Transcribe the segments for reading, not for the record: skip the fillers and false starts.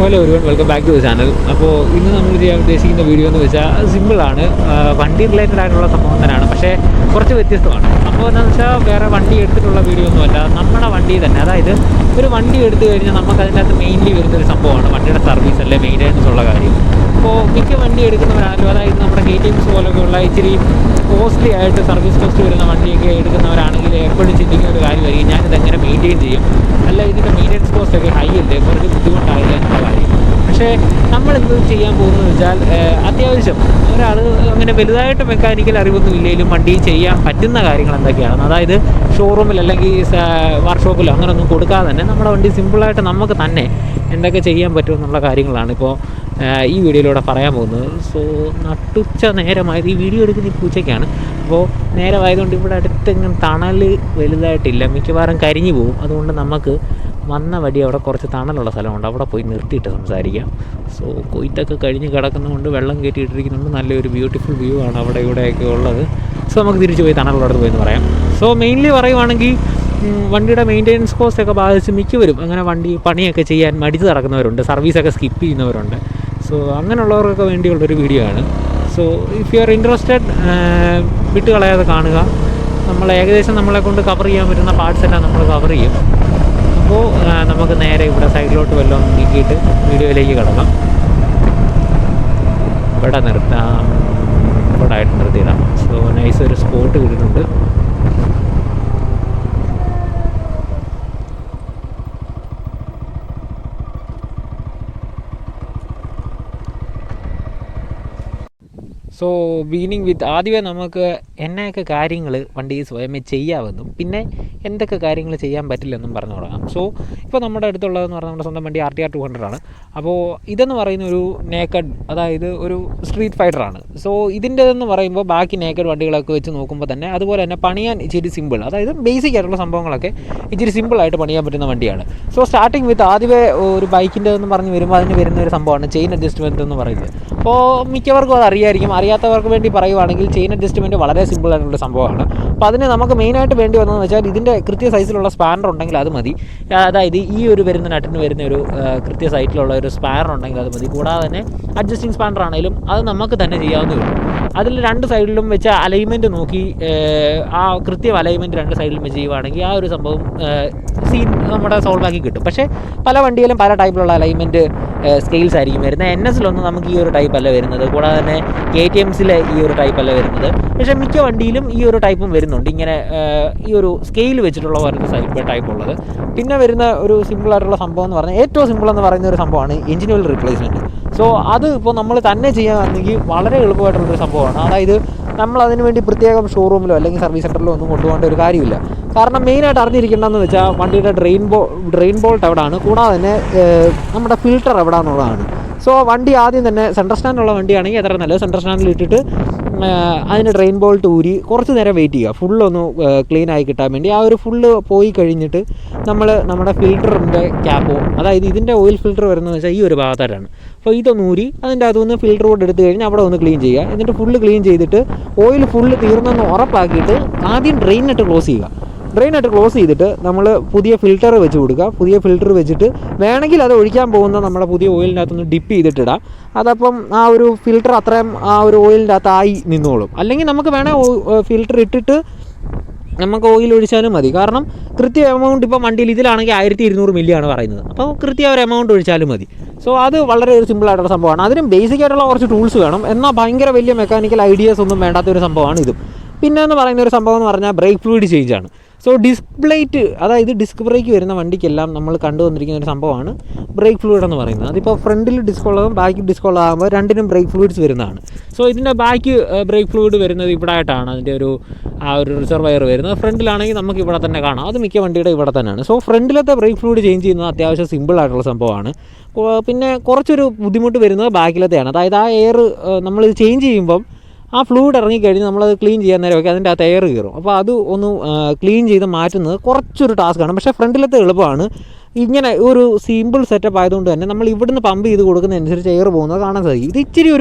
Hello everyone, welcome back to the channel. അപ്പോൾ ഇന്ന് നമ്മൾ ചെയ്യാൻ ഉദ്ദേശിക്കുന്ന വീഡിയോ എന്ന് വെച്ചാൽ സിമ്പിളാണ്. വണ്ടി റിലേറ്റഡ് ആയിട്ടുള്ള സംഭവം തന്നെയാണ്, പക്ഷേ കുറച്ച് വ്യത്യസ്തമാണ്. അപ്പോൾ എന്താണെന്ന് വെച്ചാൽ വേറെ വണ്ടി എടുത്തിട്ടുള്ള വീഡിയോ ഒന്നുമല്ല, നമ്മുടെ വണ്ടി തന്നെ. അതായത് ഒരു വണ്ടി എടുത്തു കഴിഞ്ഞാൽ നമുക്ക് അതിൻ്റെ അകത്ത് മെയിൻലി വരുന്നൊരു സംഭവമാണ് വണ്ടിയുടെ സർവീസ് അല്ലെ മെയിൻ്റെനൻസ് ഉള്ള കാര്യം. അപ്പോൾ മിക്ക വണ്ടി എടുക്കുന്നവരാണെങ്കിലും, അതായത് നമ്മുടെ KTM പോലെയൊക്കെയുള്ള ഇച്ചിരി കോസ്റ്റ്ലി ആയിട്ട് സർവീസ് കോസ്റ്റ് വരുന്ന വണ്ടിയൊക്കെ എടുക്കുന്നവരാണെങ്കിൽ എപ്പോഴും ചിന്തിക്കുന്ന ഒരു കാര്യമായിരിക്കും, ഞാനിതെങ്ങനെ മെയിൻറ്റെയിൻ ചെയ്യും, അല്ല ഇതിൻ്റെ മെയിൻ്റെനൻസ് കോസ്റ്റ് ഒക്കെ ഹൈ അല്ലേ, കുറച്ച് ബുദ്ധിമുട്ടായില്ല എന്നുള്ള കാര്യം. പക്ഷേ നമ്മളിത് ചെയ്യാൻ പോകുന്നത് വെച്ചാൽ അത്യാവശ്യം ഒരാൾ അങ്ങനെ വലുതായിട്ട് മെക്കാനിക്കൽ അറിവൊന്നും ഇല്ലെങ്കിലും വണ്ടി ചെയ്യാൻ പറ്റുന്ന കാര്യങ്ങൾ എന്തൊക്കെയാണ്, അതായത് ഷോറൂമിൽ അല്ലെങ്കിൽ വർക്ക്ഷോപ്പിലോ അങ്ങനെയൊന്നും കൊടുക്കാതെ തന്നെ നമ്മുടെ വണ്ടി സിമ്പിളായിട്ട് നമുക്ക് തന്നെ എന്തൊക്കെ ചെയ്യാൻ പറ്റുമെന്നുള്ള കാര്യങ്ങളാണ് ഇപ്പോൾ ഈ വീഡിയോയിലൂടെ പറയാൻ പോകുന്നത്. സോ നട്ടുച്ച നേരമായത്, ഈ വീഡിയോ എടുക്കുന്ന ഇപ്പോൾ ഉച്ചയ്ക്കാണ്. അപ്പോൾ നേരമായതുകൊണ്ട് ഇവിടെ അടുത്തെങ്ങും തണൽ വലുതായിട്ടില്ല, മിക്കവാറും കരിഞ്ഞു പോകും. അതുകൊണ്ട് നമുക്ക് വന്ന വഴി അവിടെ കുറച്ച് തണലുള്ള സ്ഥലമുണ്ട്, അവിടെ പോയി നിർത്തിയിട്ട് സംസാരിക്കാം. സോ കൊയ്ത്തൊക്കെ കഴിഞ്ഞ് കിടക്കുന്നതുകൊണ്ട് വെള്ളം കയറ്റിയിട്ടിരിക്കുന്നുണ്ട്, നല്ലൊരു ബ്യൂട്ടിഫുൾ വ്യൂ ആണ് അവിടെ ഇവിടെയൊക്കെ ഉള്ളത്. സോ നമുക്ക് തിരിച്ച് പോയി തണലുള്ളടത്ത് പോയി എന്ന് പറയാം. സോ മെയിൻലി പറയുവാണെങ്കിൽ വണ്ടിയുടെ മെയിൻ്റെനൻസ് കോസ്റ്റൊക്കെ ബാധിച്ച് മിക്കവരും അങ്ങനെ വണ്ടി പണിയൊക്കെ ചെയ്യാൻ മടിച്ച് നടക്കുന്നവരുണ്ട്, സർവീസൊക്കെ സ്കിപ്പ് ചെയ്യുന്നവരുണ്ട്. സോ അങ്ങനെയുള്ളവർക്കൊക്കെ വേണ്ടിയുള്ളൊരു വീഡിയോ ആണ്. So if you are interested വിട്ട് കളയാതെ കാണുക. നമ്മൾ ഏകദേശം നമ്മളെ കൊണ്ട് കവർ ചെയ്യാൻ പറ്റുന്ന പാർട്സ് എല്ലാം നമ്മൾ കവർ ചെയ്യും. അപ്പോൾ നമുക്ക് നേരെ ഇവിടെ സൈഡിലോട്ട് വല്ലതും നീക്കിയിട്ട് വീഡിയോയിലേക്ക് കിടക്കാം. ഇവിടെ നിർത്താം, ഇവിടെ ആയിട്ട് നിർത്തിയിടാം. സോ നൈസ് ഒരു സ്പോട്ട് കിട്ടുന്നുണ്ട്. സോ ബീനിങ് വിത്ത് ആദ്യമേ നമുക്ക് എന്നൊക്കെ കാര്യങ്ങൾ വണ്ടി സ്വയമേ ചെയ്യാമെന്നും പിന്നെ എന്തൊക്കെ കാര്യങ്ങൾ ചെയ്യാൻ പറ്റില്ലെന്നും പറഞ്ഞു തുടങ്ങാം. സോ ഇപ്പോൾ നമ്മുടെ അടുത്തുള്ളതെന്ന് പറഞ്ഞാൽ നമ്മുടെ സ്വന്തം വണ്ടി RTR 200 ആണ്. അപ്പോൾ ഇതെന്ന് പറയുന്ന ഒരു നേക്കഡ്, അതായത് ഒരു സ്ട്രീറ്റ് ഫൈറ്ററാണ്. സോ ഇതിൻ്റെതെന്ന് പറയുമ്പോൾ ബാക്കി നേക്കഡ് വണ്ടികളൊക്കെ വെച്ച് നോക്കുമ്പോൾ തന്നെ അതുപോലെ തന്നെ പണിയാൻ ഇച്ചിരി സിമ്പിൾ, അതായത് ബേസിക് ആയിട്ടുള്ള സംഭവങ്ങളൊക്കെ ഇച്ചിരി സിമ്പിളായിട്ട് പണിയാൻ പറ്റുന്ന വണ്ടിയാണ്. സോ സ്റ്റാർട്ടിങ് വിത്ത് ആദ്യമേ ഒരു ബൈക്കിൻ്റെതെന്ന് പറഞ്ഞ് വരുമ്പോൾ അതിന് വരുന്ന ഒരു സംഭവമാണ് ചെയിൻ അഡ്ജസ്റ്റ്മെൻറ്റ് എന്ന് പറയുന്നത്. അപ്പോൾ മിക്കവർക്കും അത് അറിയായിരിക്കും. അറിയാത്തവർക്ക് വേണ്ടി പറയുവാണെങ്കിൽ ചെയിൻ അഡ്ജസ്റ്റ്മെൻറ്റ് വളരെ സിമ്പിളായിട്ടുള്ള സംഭവമാണ്. അപ്പോൾ അതിന് നമുക്ക് മെയിനായിട്ട് വേണ്ടി വന്നതെന്ന് വെച്ചാൽ ഇതിൻ്റെ കൃത്യ സൈസിലുള്ള സ്പാനർ ഉണ്ടെങ്കിൽ അത് മതി. അതായത് ഈ ഒരു വരുന്ന നട്ടിന് വരുന്ന ഒരു കൃത്യ സൈറ്റിലുള്ള ഒരു സ്പാനർ ഉണ്ടെങ്കിൽ അത് മതി. കൂടാതെ തന്നെ അഡ്ജസ്റ്റിംഗ് സ്പാനർ ആണെങ്കിലും അത് നമുക്ക് തന്നെ ചെയ്യാവുന്നേ ഉള്ളൂ. അതിൽ രണ്ട് സൈഡിലും വെച്ച അലൈൻമെൻറ്റ് നോക്കി ആ കൃത്യം അലൈൻമെൻറ്റ് രണ്ട് സൈഡിലും വെച്ച് ചെയ്യുവാണെങ്കിൽ ആ ഒരു സംഭവം സീൻ നമ്മുടെ സോൾവ് ആക്കി കിട്ടും. പക്ഷേ പല വണ്ടിയിലും പല ടൈപ്പിലുള്ള അലൈൻമെൻറ്റ് സ്കെയിൽസ് ആയിരിക്കും വരുന്നത്. NSലൊന്നും നമുക്ക് ഈ ഒരു ടൈപ്പ് അല്ല വരുന്നത്. കൂടാതെ തന്നെ KTMസിലെ ഈ ഒരു ടൈപ്പ് അല്ല വരുന്നത്. പക്ഷേ മിക്ക വണ്ടിയിലും ഈ ഒരു ടൈപ്പും വരുന്നുണ്ട്, ഇങ്ങനെ ഈ ഒരു സ്കെയിൽ വെച്ചിട്ടുള്ള വരുന്ന ടൈപ്പ് ഉള്ളത്. പിന്നെ വരുന്ന ഒരു സിമ്പിളായിട്ടുള്ള സംഭവം എന്ന് പറഞ്ഞാൽ ഏറ്റവും സിമ്പിൾ എന്ന് പറയുന്ന ഒരു സംഭവമാണ് എഞ്ചിൻ ഓയിൽ റീപ്ലേസ്മെൻറ്റ്. സോ അത് ഇപ്പോൾ നമ്മൾ തന്നെ ചെയ്യുകയാണെങ്കിൽ വളരെ എളുപ്പമായിട്ടുള്ളൊരു സംഭവമാണ്. അതായത് നമ്മൾ അതിന് വേണ്ടി പ്രത്യേകം ഷോറൂമിലോ അല്ലെങ്കിൽ സർവീസ് സെൻ്ററിലോ ഒന്നും കൊണ്ടുപോകേണ്ട ഒരു കാര്യമില്ല. കാരണം മെയിനായിട്ട് അറിഞ്ഞിരിക്കേണ്ടതെന്ന് വെച്ചാൽ വണ്ടിയുടെ ഡ്രെയിൻ ബോൾട്ട് എവിടെയാണ്, കൂടാതെ തന്നെ നമ്മുടെ ഫിൽറ്റർ എവിടെയാണെന്നുള്ളതാണ്. സോ വണ്ടി ആദ്യം തന്നെ സെൻട്രൽ സ്റ്റാൻഡുള്ള വണ്ടിയാണെങ്കിൽ എത്ര നല്ലത്, സെൻട്രൽ സ്റ്റാൻഡിൽ ഇട്ടിട്ട് അതിന് ഡ്രെയിൻ ബോൾട്ട് ഊരി കുറച്ച് നേരം വെയിറ്റ് ചെയ്യുക, ഫുള്ളൊന്ന് ക്ലീൻ ആയി കിട്ടാൻ വേണ്ടി. ആ ഒരു ഫുള്ള് പോയി കഴിഞ്ഞിട്ട് നമ്മൾ നമ്മുടെ ഫിൽറ്ററിൻ്റെ ക്യാപ്പോ, അതായത് ഇതിൻ്റെ ഓയിൽ ഫിൽറ്റർ വരുന്നതെന്ന് വെച്ചാൽ ഈ ഒരു ഭാഗത്തായിട്ടാണ്. അപ്പോൾ ഇതൊന്ന് ഊരി അതിൻ്റെ അതൊന്ന് ഫിൽറ്റർ കൊണ്ട് എടുത്ത് കഴിഞ്ഞാൽ അവിടെ ഒന്ന് ക്ലീൻ ചെയ്യുക. എന്നിട്ട് ഫുള്ള് ക്ലീൻ ചെയ്തിട്ട് ഓയിൽ ഫുള്ള് തീർന്നെന്ന് ഉറപ്പാക്കിയിട്ട് ആദ്യം ഡ്രെയിനിട്ട് ക്ലോസ് ചെയ്യുക. ഡ്രെയിനായിട്ട് ക്ലോസ് ചെയ്തിട്ട് നമ്മൾ പുതിയ ഫിൽറ്റർ വെച്ച് കൊടുക്കുക. പുതിയ ഫിൽറ്റർ വെച്ചിട്ട് വേണമെങ്കിൽ അത് ഒഴിക്കാൻ പോകുന്ന നമ്മുടെ പുതിയ ഓയിലിൻ്റെ അകത്തൊന്ന് ഡിപ്പ് ചെയ്തിട്ടിടാം. അതപ്പം ആ ഒരു ഫിൽറ്റർ അത്രയും ആ ഒരു ഓയിലിൻ്റെ അകത്തായി നിന്നോളും. അല്ലെങ്കിൽ നമുക്ക് വേണേൽ ഫിൽറ്റർ ഇട്ടിട്ട് നമുക്ക് ഓയിൽ ഒഴിച്ചാലും മതി. കാരണം കൃത്യ എമൗണ്ട് ഇപ്പോൾ വണ്ടിയിൽ ഇതിലാണെങ്കിൽ 1200 മില്ലിയാണ് പറയുന്നത്. അപ്പോൾ കൃത്യ ഒരു എമൗണ്ട് ഒഴിച്ചാലും മതി. സോ അത് വളരെ ഒരു സിമ്പിളായിട്ടുള്ള സംഭവമാണ്. അതിനും ബേസിക് ആയിട്ടുള്ള കുറച്ച് ടൂൾസ് വേണം, എന്നാൽ ഭയങ്കര വലിയ മെക്കാനിക്കൽ ഐഡിയാസ് ഒന്നും വേണ്ടാത്തൊരു സംഭവമാണ് ഇതും. പിന്നെ എന്ന് പറയുന്ന ഒരു സംഭവം എന്ന് പറഞ്ഞാൽ ബ്രേക്ക് ഫ്ലൂയിഡ് ചേഞ്ചാണ്. സോ ഡിസ്ക് പ്ലേറ്റ്, അതായത് ഡിസ്ക് ബ്രേക്ക് വരുന്ന വണ്ടിക്കെല്ലാം നമ്മൾ കണ്ടുവന്നിരിക്കുന്ന ഒരു സംഭവമാണ് ബ്രേക്ക് ഫ്ലൂയിഡ് എന്ന് പറയുന്നത്. അതിപ്പോൾ ഫ്രണ്ടിൽ ഡിസ്ക് ഉള്ളതും ബാക്കിൽ ഡിസ്ക് ഉള്ളതാകുമ്പോൾ രണ്ടിനും ബ്രേക്ക് ഫ്ലൂയിഡ്സ് വരുന്നതാണ്. സോ ഇതിൻ്റെ ബാക്ക് ബ്രേക്ക് ഫ്ലൂയിഡ് വരുന്നത് ഇവിടെ ആയിട്ടാണ് അതിൻ്റെ ഒരു റിസർവയർ വരുന്നത്. ഫ്രണ്ടിലാണെങ്കിൽ നമുക്ക് ഇവിടെ തന്നെ കാണാം, അത് മിക്ക വണ്ടിയുടെ ഇവിടെ തന്നെയാണ്. സോ ഫ്രണ്ടിലത്തെ ബ്രേക്ക് ഫ്ലൂയിഡ് ചേഞ്ച് ചെയ്യുന്നത് അത്യാവശ്യം സിമ്പിളായിട്ടുള്ള സംഭവമാണ്. പിന്നെ കുറച്ചൊരു ബുദ്ധിമുട്ട് വരുന്നത് ബാക്കിലത്തെയാണ്. അതായത് ആ എയർ നമ്മൾ ചേഞ്ച് ചെയ്യുമ്പം ആ ഫ്ലൂയിഡ് ഇറങ്ങിക്കഴിഞ്ഞ് നമ്മളത് ക്ലീൻ ചെയ്യാൻ നേരമൊക്കെ അതിൻ്റെ അകത്ത് എയർ കയറും. അപ്പോൾ അത് ഒന്ന് ക്ലീൻ ചെയ്ത് മാറ്റുന്നത് കുറച്ചൊരു ടാസ്ക്കാണ്. പക്ഷേ ഫ്രണ്ടിലത്തെ എളുപ്പമാണ്. ഇങ്ങനെ ഒരു സിമ്പിൾ സെറ്റപ്പ് ആയതുകൊണ്ട് തന്നെ നമ്മൾ ഇവിടുന്ന് പമ്പ് ചെയ്ത് കൊടുക്കുന്നതനുസരിച്ച് എയർ പോകുന്നത് കാണാൻ സാധിക്കും. ഇത് ഇച്ചിരി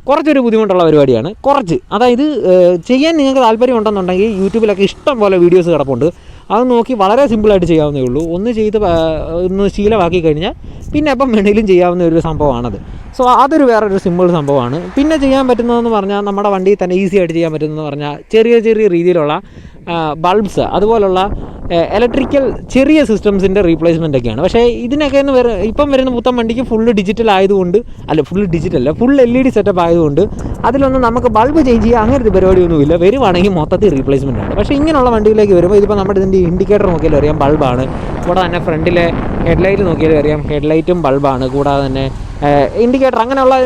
കുറച്ചൊരു ബുദ്ധിമുട്ടുള്ള പരിപാടിയാണ്. അതായത് ചെയ്യാൻ നിങ്ങൾക്ക് താല്പര്യം ഉണ്ടെന്നുണ്ടെങ്കിൽ യൂട്യൂബിലൊക്കെ ഇഷ്ടം പോലെ വീഡിയോസ് കിടപ്പുണ്ട്. അത് നോക്കി വളരെ സിമ്പിളായിട്ട് ചെയ്യാവുന്നേ ഉള്ളൂ. ഒന്ന് ശീലമാക്കി കഴിഞ്ഞാൽ പിന്നെ അപ്പം വേണമെങ്കിലും ചെയ്യാവുന്ന ഒരു സംഭവമാണത്. സോ അതൊരു വേറൊരു സിമ്പിൾ സംഭവമാണ്. പിന്നെ ചെയ്യാൻ പറ്റുന്നതെന്ന് പറഞ്ഞാൽ നമ്മുടെ വണ്ടിയിൽ തന്നെ ഈസി ആയിട്ട് ചെയ്യാൻ പറ്റുന്നതെന്ന് പറഞ്ഞാൽ ചെറിയ ചെറിയ രീതിയിലുള്ള ബൾബ്സ് അതുപോലുള്ള ഇലക്ട്രിക്കൽ ചെറിയ സിസ്റ്റംസിൻ്റെ റീപ്ലേസ്മെൻ്റ് ഒക്കെയാണ്. പക്ഷേ ഇതിനൊക്കെ ഇപ്പം വരുന്ന പുത്തൻ വണ്ടിക്ക് ഫുള്ള് ഡിജിറ്റൽ ആയതുകൊണ്ട്, ഫുൾ ഡിജിറ്റൽ അല്ല, ഫുൾ LED സെറ്റപ്പ് ആയതുകൊണ്ട് അതിലൊന്നും നമുക്ക് ബൾബ് ചേഞ്ച് ചെയ്യുക അങ്ങനത്തെ പരിപാടിയൊന്നുമില്ല. വരുവാണെങ്കിൽ മൊത്തത്തിൽ റീപ്ലേസ്മെൻ്റ് ആണ്. പക്ഷേ ഇങ്ങനെയുള്ള വണ്ടിയിലേക്ക് വരുമ്പോൾ ഇതിപ്പോൾ നമ്മുടെ ഇതിൻ്റെ ഇൻഡിക്കേറ്റർ നോക്കിയാലും അറിയാം ബൾബാണ്. കൂടാതെ തന്നെ ഫ്രണ്ടിലെ ഹെഡ്ലൈറ്റ് നോക്കിയാലും അറിയാം ഹെഡ്ലൈറ്റും ബൾബാണ്. കൂടാതെ തന്നെ ഇൻഡിക്കേറ്റർ അങ്ങനെയുള്ള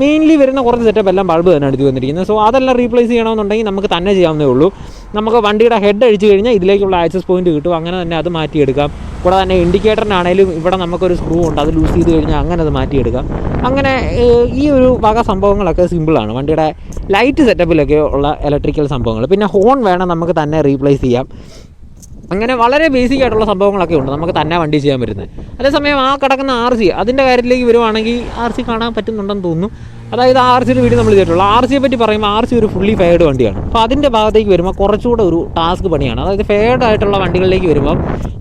മെയിൻലി വരുന്ന കുറച്ച് സെറ്റപ്പ് എല്ലാം ബൾബ് തന്നെയാണ് ഇത് വന്നിരിക്കുന്നത്. സോ അതെല്ലാം റീപ്ലേസ് ചെയ്യണമെന്നുണ്ടെങ്കിൽ നമുക്ക് തന്നെ ചെയ്യാവുന്നേ ഉള്ളൂ. നമുക്ക് വണ്ടിയുടെ ഹെഡ് അഴിച്ചു കഴിഞ്ഞാൽ ഇതിലേക്കുള്ള ആക്സസ് പോയിന്റ് കിട്ടും. അങ്ങനെ തന്നെ അത് മാറ്റിയെടുക്കാം. കൂടാതെ തന്നെ ഇൻഡിക്കേറ്ററിനാണേലും ഇവിടെ നമുക്കൊരു സ്ക്രൂ ഉണ്ട്, അത് ലൂസ് ചെയ്ത് കഴിഞ്ഞാൽ അങ്ങനെ അത് മാറ്റിയെടുക്കാം. അങ്ങനെ ഈ ഒരു വക സംഭവങ്ങളൊക്കെ സിമ്പിളാണ് വണ്ടിയുടെ ലൈറ്റ് സെറ്റപ്പിലൊക്കെ ഉള്ള ഇലക്ട്രിക്കൽ സംഭവങ്ങൾ. പിന്നെ ഹോൺ വേണം നമുക്ക് തന്നെ റീപ്ലേസ് ചെയ്യാം. അങ്ങനെ വളരെ ബേസിക് ആയിട്ടുള്ള സംഭവങ്ങളൊക്കെ ഉണ്ട് നമുക്ക് തന്നെ വണ്ടി ചെയ്യാൻ പറ്റുന്നത്. അതേസമയം ആ കിടക്കുന്ന RC അതിൻ്റെ കാര്യത്തിലേക്ക് വരുവാണെങ്കിൽ RC കാണാൻ പറ്റുന്നുണ്ടെന്ന് തോന്നുന്നു. അതായത് RCയുടെ വീഡിയോ നമ്മൾ ചെയ്തിട്ടുള്ളൂ. RCയെ പറ്റി പറയുമ്പോൾ RC ഒരു ഫുള്ളി ഫെയർഡ് വണ്ടിയാണ്. അപ്പോൾ അതിൻ്റെ ഭാഗത്തേക്ക് വരുമ്പോൾ കുറച്ചുകൂടെ ഒരു ടാസ്ക് പണിയാണ്. അതായത് ഫെയർഡ് ആയിട്ടുള്ള വണ്ടികളിലേക്ക് വരുമ്പോൾ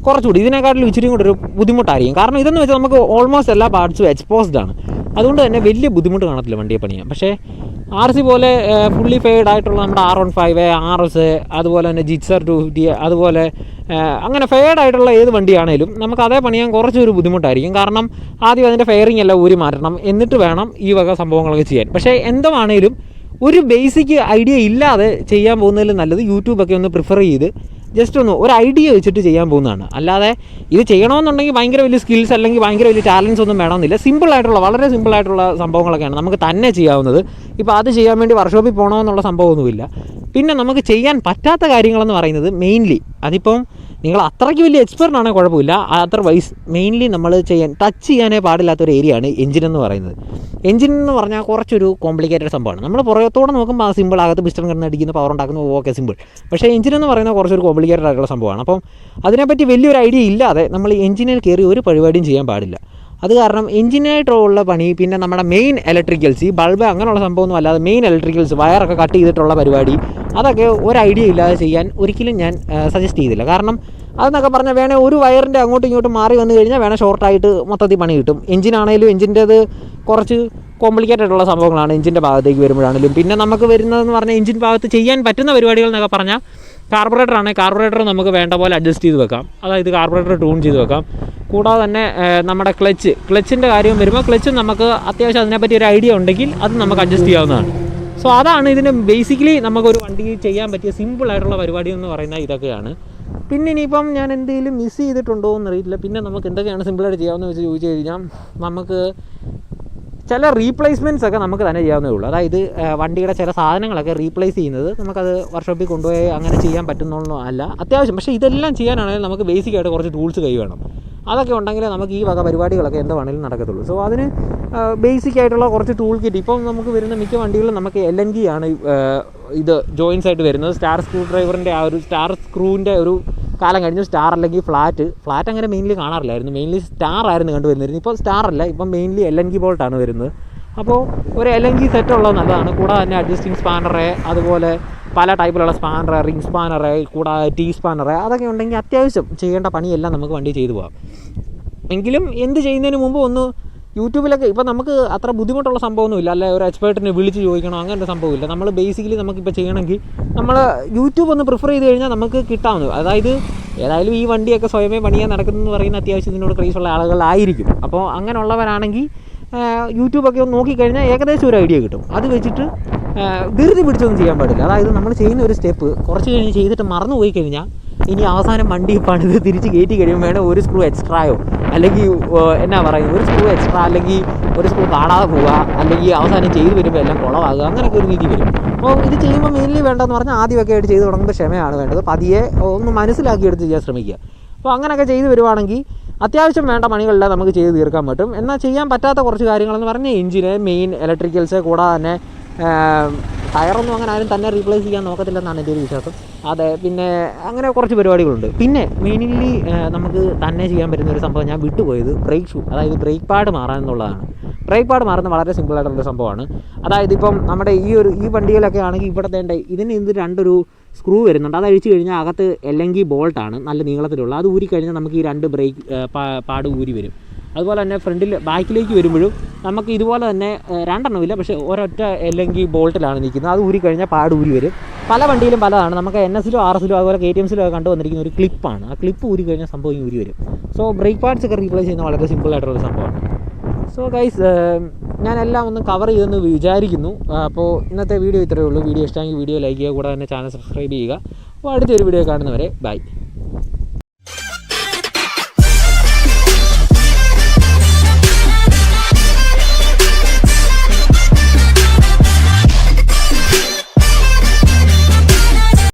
കുറച്ചുകൂടി ഇതിനെക്കാട്ടിലും ഇച്ചിരിയും കൂടെ ഒരു ബുദ്ധിമുട്ടായിരിക്കും. കാരണം ഇതെന്ന് വെച്ചാൽ നമുക്ക് ഓൾമോസ്റ്റ് എല്ലാ പാർട്സും എക്സ്പോസ്ഡ് ആണ്. അതുകൊണ്ട് തന്നെ വലിയ ബുദ്ധിമുട്ട് കാണത്തില്ല വണ്ടിയെ പണിയാൻ. പക്ഷേ RC പോലെ ഫുള്ളി ഫെയർഡ് ആയിട്ടുള്ള നമ്മുടെ R15, RS, അതുപോലെ തന്നെ ജിറ്റ്സർ 250, അതുപോലെ അങ്ങനെ ഫെയർഡ് ആയിട്ടുള്ള ഏത് വണ്ടിയാണേലും നമുക്ക് അതേ പണിയാൻ കുറച്ചൊരു ബുദ്ധിമുട്ടായിരിക്കും. കാരണം ആദ്യം അതിൻ്റെ ഫെയറിംഗ് എല്ലാം ഊരി മാറ്റണം, എന്നിട്ട് വേണം ഈ വക സംഭവങ്ങളൊക്കെ ചെയ്യാൻ. പക്ഷേ എന്താണേലും ഒരു ബേസിക് ഐഡിയ ഇല്ലാതെ ചെയ്യാൻ പോകുന്നതിൽ നല്ലത് യൂട്യൂബൊക്കെ ഒന്ന് പ്രിഫർ ചെയ്ത് ജസ്റ്റ് ഒരു ഐഡിയ വെച്ചിട്ട് ചെയ്യാൻ പോകുന്നതാണ്. അല്ലാതെ ഇത് ചെയ്യണമെന്നുണ്ടെങ്കിൽ ഭയങ്കര വലിയ സ്കിൽസ് അല്ലെങ്കിൽ ഭയങ്കര വലിയ ടാലൻസ് ഒന്നും വേണമെന്നില്ല. സിമ്പിളായിട്ടുള്ള വളരെ സിമ്പിളായിട്ടുള്ള സംഭവങ്ങളൊക്കെയാണ് നമുക്ക് തന്നെ ചെയ്യാവുന്നത്. ഇപ്പോൾ അത് ചെയ്യാൻ വേണ്ടി വർക്ക്ഷോപ്പിൽ പോകണമെന്നുള്ള സംഭവമൊന്നുമില്ല. പിന്നെ നമുക്ക് ചെയ്യാൻ പറ്റാത്ത കാര്യങ്ങളെന്ന് പറയുന്നത് മെയിൻലി അതിപ്പം നിങ്ങൾ അത്രയ്ക്ക് വലിയ എക്സ്പെർട്ടാണെങ്കിൽ കുഴപ്പമില്ല. അതർവൈസ് മെയിൻലി നമ്മൾ ടച്ച് ചെയ്യാനേ പാടില്ലാത്തൊരു ഏരിയയാണ് എഞ്ചിൻ എന്ന് പറയുന്നത്. എഞ്ചിൻ എന്ന് പറഞ്ഞാൽ കുറച്ചൊരു കോംപ്ലിക്കേറ്റഡ് സംഭവമാണ്. നമ്മൾ പുറത്തോടെ നോക്കുമ്പോൾ ആ സിമ്പിൾ ആകത്ത് പിസ്റ്റൺ കിടന്ന് അടിക്കുന്ന പവർ ഉണ്ടാക്കുന്ന ഓക്കെ സിമ്പിൾ. പക്ഷേ എഞ്ചിൻ എന്ന് പറയുന്നത് കുറച്ചൊരു കോംപ്ലിക്കേറ്റഡ് ആയിട്ടുള്ള സംഭവമാണ്. അപ്പം അതിനെപ്പറ്റി വലിയൊരു ഐഡിയ ഇല്ലാതെ നമ്മൾ എഞ്ചിനിൽ കയറി ഒരു പരിപാടിയും ചെയ്യാൻ പാടില്ല. അത് കാരണം എഞ്ചിനായിട്ടുള്ള പണി, പിന്നെ നമ്മുടെ മെയിൻ ഇലക്ട്രിക്കൽസ്, ഈ ബൾബ് അങ്ങനെയുള്ള സംഭവമൊന്നും അല്ലാതെ മെയിൻ ഇലക്ട്രിക്കൽസ് വയറൊക്കെ കട്ട് ചെയ്തിട്ടുള്ള പരിപാടി, അതൊക്കെ ഒരു ഐഡിയ ഇല്ലാതെ ചെയ്യാൻ ഒരിക്കലും ഞാൻ സജസ്റ്റ് ചെയ്തില്ല. കാരണം അതെന്നൊക്കെ പറഞ്ഞാൽ വേണേൽ ഒരു വയറിൻ്റെ അങ്ങോട്ടും ഇങ്ങോട്ടും മാറി വന്നു കഴിഞ്ഞാൽ വേണേൽ ഷോർട്ടായിട്ട് മൊത്തത്തിൽ പണി കിട്ടും. എഞ്ചിനാണേലും എഞ്ചിൻ്റേത് കുറച്ച് കോംപ്ലിക്കേറ്റഡ് ആയിട്ടുള്ള സംഭവങ്ങളാണ് എഞ്ചിൻ്റെ ഭാഗത്തേക്ക് വരുമ്പോഴാണെങ്കിലും. പിന്നെ നമുക്ക് വരുന്നതെന്ന് പറഞ്ഞാൽ എഞ്ചിൻ ഭാഗത്ത് ചെയ്യാൻ പറ്റുന്ന പരിപാടികൾ എന്നൊക്കെ പറഞ്ഞാൽ കാർബറേറ്റർ നമുക്ക് വേണ്ട പോലെ അഡ്ജസ്റ്റ് ചെയ്ത് വെക്കാം. അതായത് കാർബറേറ്റർ ട്യൂൺ ചെയ്ത് വെക്കാം. കൂടാതെ തന്നെ നമ്മുടെ ക്ലച്ചിൻ്റെ കാര്യം വരുമ്പോൾ ക്ലച്ച് നമുക്ക് അത്യാവശ്യം അതിനെപ്പറ്റി ഒരു ഐഡിയ ഉണ്ടെങ്കിൽ അത് നമുക്ക് അഡ്ജസ്റ്റ് ചെയ്യാവുന്നതാണ്. സോ അതാണ് ഇതിന് ബേസിക്കലി നമുക്കൊരു വണ്ടി ചെയ്യാൻ പറ്റിയ സിമ്പിളായിട്ടുള്ള പരിപാടി എന്ന് പറയുന്നത് ഇതൊക്കെയാണ്. പിന്നെ ഇനിയിപ്പം ഞാൻ എന്തെങ്കിലും മിസ് ചെയ്തിട്ടുണ്ടോ എന്നറിയില്ല. പിന്നെ നമുക്ക് എന്തൊക്കെയാണ് സിമ്പിളായിട്ട് ചെയ്യാമെന്ന് വെച്ച് ചോദിച്ചു കഴിഞ്ഞാൽ നമുക്ക് ചില റീപ്ലേസ്മെൻറ്റ്സ് ഒക്കെ നമുക്ക് തന്നെ ചെയ്യാവുന്നേ ഉള്ളൂ. അതായത് വണ്ടിയുടെ ചില സാധനങ്ങളൊക്കെ റീപ്ലേസ് ചെയ്യുന്നത് നമുക്കത് വർക്ക്ഷോപ്പിൽ കൊണ്ടുപോയി അങ്ങനെ ചെയ്യാൻ പറ്റുന്നൊന്നും അല്ല അത്യാവശ്യം. പക്ഷേ ഇതെല്ലാം ചെയ്യാനാണെങ്കിൽ നമുക്ക് ബേസിക്കായിട്ട് കുറച്ച് ടൂൾസ് കൈ വേണം. അതൊക്കെ ഉണ്ടെങ്കിൽ നമുക്ക് ഈ വക പരിപാടികളൊക്കെ എന്താ വേണമെങ്കിലും നടക്കത്തുള്ളൂ. സോ അതിന് ബേസിക് ആയിട്ടുള്ള കുറച്ച് ടൂൾ കിറ്റ്. ഇപ്പം നമുക്ക് വരുന്ന മിക്ക വണ്ടികളിലും നമുക്ക് LNG ആണ് ഇത് ജോയിൻസ് ആയിട്ട് വരുന്നത്. സ്റ്റാർ സ്ക്രൂ ഡ്രൈവറിൻ്റെ ആ ഒരു സ്റ്റാർ സ്ക്രൂവിൻ്റെ ഒരു കാലം കഴിഞ്ഞു. സ്റ്റാർ അല്ലെങ്കിൽ ഫ്ലാറ്റ് അങ്ങനെ മെയിൻലി കാണാറില്ലായിരുന്നു. മെയിൻലി സ്റ്റാർ ആയിരുന്നു കണ്ടുവരുന്നത്. ഇപ്പോൾ സ്റ്റാർ അല്ല, ഇപ്പം മെയിൻലി LNG ബോൾട്ടാണ് വരുന്നത്. അപ്പോൾ ഒരു LNG സെറ്റ് ഉള്ളത് നല്ലതാണ്. കൂടാതെ തന്നെ അഡ്ജസ്റ്റിംഗ് സ്പാനറ്, അതുപോലെ പല ടൈപ്പിലുള്ള സ്പാനറ്, റിംഗ് സ്പാനറ്, കൂടാതെ ടീ സ്പാനറ്, അതൊക്കെ ഉണ്ടെങ്കിൽ അത്യാവശ്യം ചെയ്യേണ്ട പണിയെല്ലാം നമുക്ക് വണ്ടി ചെയ്തു പോകാം. എങ്കിലും എന്ത് ചെയ്യുന്നതിന് മുമ്പ് ഒന്ന് യൂട്യൂബിലൊക്കെ ഇപ്പോൾ നമുക്ക് അത്ര ബുദ്ധിമുട്ടുള്ള സംഭവമൊന്നുമില്ല. അല്ലെ ഒരു എക്സ്പേർട്ടിനെ വിളിച്ച് ചോദിക്കണം അങ്ങനത്തെ സംഭവമില്ല. നമ്മൾ ബേസിക്കലി നമുക്കിപ്പോൾ ചെയ്യണമെങ്കിൽ നമ്മൾ യൂട്യൂബ് ഒന്ന് പ്രിഫർ ചെയ്ത് കഴിഞ്ഞാൽ നമുക്ക് കിട്ടാവുന്നത്. അതായത് ഏതായാലും ഈ വണ്ടിയൊക്കെ സ്വയമേ പണിയാൻ നടക്കുന്നതെന്ന് പറയുന്ന അത്യാവശ്യം ഇതിനോട് ക്രേസുള്ള ആളുകളായിരിക്കും. അപ്പോൾ അങ്ങനെയുള്ളവരാണെങ്കിൽ യൂട്യൂബൊക്കെ ഒന്ന് നോക്കിക്കഴിഞ്ഞാൽ ഏകദേശം ഒരു ഐഡിയ കിട്ടും. അത് വെച്ചിട്ട് ധൃതി പിടിച്ചൊന്നും ചെയ്യാൻ പാടില്ല. അതായത് നമ്മൾ ചെയ്യുന്ന ഒരു സ്റ്റെപ്പ് കുറച്ച് കഴിഞ്ഞ് ചെയ്തിട്ട് മറന്നു പോയി കഴിഞ്ഞാൽ ഇനി അവസാനം വണ്ടി പണിത് തിരിച്ച് കയറ്റി കഴിയുമ്പോൾ വേണം ഒരു സ്ക്രൂ എക്സ്ട്രായോ അല്ലെങ്കിൽ എന്നാ പറയുന്നത് ഒരു സ്ക്രൂ എക്സ്ട്രാ അല്ലെങ്കിൽ ഒരു സ്ക്രൂ കാണാതെ പോവുക, അല്ലെങ്കിൽ അവസാനം ചെയ്ത് വരുമ്പോൾ എല്ലാം കുളമാകുക, അങ്ങനെയൊക്കെ ഒരു രീതി വരും. അപ്പോൾ ഇത് ചെയ്യുമ്പോൾ മെയിൻലി വേണ്ടതെന്ന് പറഞ്ഞാൽ ആദ്യമൊക്കെ ആയിട്ട് ചെയ്ത് തുടങ്ങുമ്പോൾ ക്ഷമയാണ് വേണ്ടത്. പതിയെ ഒന്ന് മനസ്സിലാക്കിയെടുത്ത് ചെയ്യാൻ ശ്രമിക്കുക. അപ്പോൾ അങ്ങനെയൊക്കെ ചെയ്ത് വരുവാണെങ്കിൽ അത്യാവശ്യം വേണ്ട പണികളെല്ലാം നമുക്ക് ചെയ്ത് തീർക്കാൻ പറ്റും. എന്നാൽ ചെയ്യാൻ പറ്റാത്ത കുറച്ച് കാര്യങ്ങളെന്ന് പറഞ്ഞാൽ എഞ്ചിന്, മെയിൻ ഇലക്ട്രിക്കൽസ്, കൂടാതെ തന്നെ ടയറൊന്നും അങ്ങനെ ആരും തന്നെ റീപ്ലേസ് ചെയ്യാൻ നോക്കത്തില്ലെന്നാണ് എൻ്റെ ഒരു വിശ്വാസം. അതെ, പിന്നെ അങ്ങനെ കുറച്ച് പരിപാടികളുണ്ട്. പിന്നെ മെയിൻലി നമുക്ക് തന്നെ ചെയ്യാൻ പറ്റുന്ന ഒരു സംഭവം ഞാൻ വിട്ടുപോയത് ബ്രേക്ക് ഷൂ, അതായത് ബ്രേക്ക് പാഡ് മാറാൻ എന്നുള്ളതാണ്. ബ്രേക്ക് പാഡ് മാറുന്നത് വളരെ സിമ്പിളായിട്ടുള്ളൊരു സംഭവമാണ്. അതായത് ഇപ്പം നമ്മുടെ ഈ വണ്ടികളൊക്കെ ആണെങ്കിൽ ഇവിടുത്തെ ഇതിന് രണ്ടൊരു സ്ക്രൂ വരുന്നുണ്ട്. അത് അഴിച്ച് കഴിഞ്ഞാൽ അകത്ത് LNG ബോൾട്ടാണ് നല്ല നീളത്തിലുള്ള. അത് ഊരി കഴിഞ്ഞാൽ നമുക്ക് ഈ രണ്ട് ബ്രേക്ക് പാഡ് ഊരി വരും. അതുപോലെ തന്നെ ബാക്കിലേക്ക് വരുമ്പോഴും നമുക്ക് ഇതുപോലെ തന്നെ 2 എണ്ണമില്ല, പക്ഷേ ഒരൊറ്റ അല്ലെങ്കിൽ ബോൾട്ടിലാണ് നിൽക്കുന്നത്. അത് ഊരി കഴിഞ്ഞാൽ പാട് ഊരി വരും. പല വണ്ടിയിലും പലതാണ്. നമുക്ക് NS-ലും RS-ലും അതുപോലെ KTM-സിലും ഒക്കെ കണ്ടുവന്നിരിക്കുന്ന ഒരു ക്ലിപ്പാണ്. ആ ക്ലിപ്പ് ഊരി കഴിഞ്ഞാൽ സംഭവം ഊരി വരും. സോ ബ്രേക്ക് പാർട്സ് ഒക്കെ റീപ്ലേസ് ചെയ്യുന്ന വളരെ സിമ്പിളായിട്ടുള്ളൊരു സംഭവമാണ്. സോ ഗൈസ്, ഞാനെല്ലാം ഒന്ന് കവർ ചെയ്തെന്ന് വിചാരിക്കുന്നു. അപ്പോൾ ഇന്നത്തെ വീഡിയോ ഇത്രയേ ഉള്ളൂ. വീഡിയോ ഇഷ്ടമെങ്കിൽ വീഡിയോ ലൈക്ക് ചെയ്യുക, കൂടെ തന്നെ ചാനൽ സബ്സ്ക്രൈബ് ചെയ്യുക. അപ്പോൾ അടുത്തൊരു വീഡിയോ കാണുന്നവരെ ബൈ.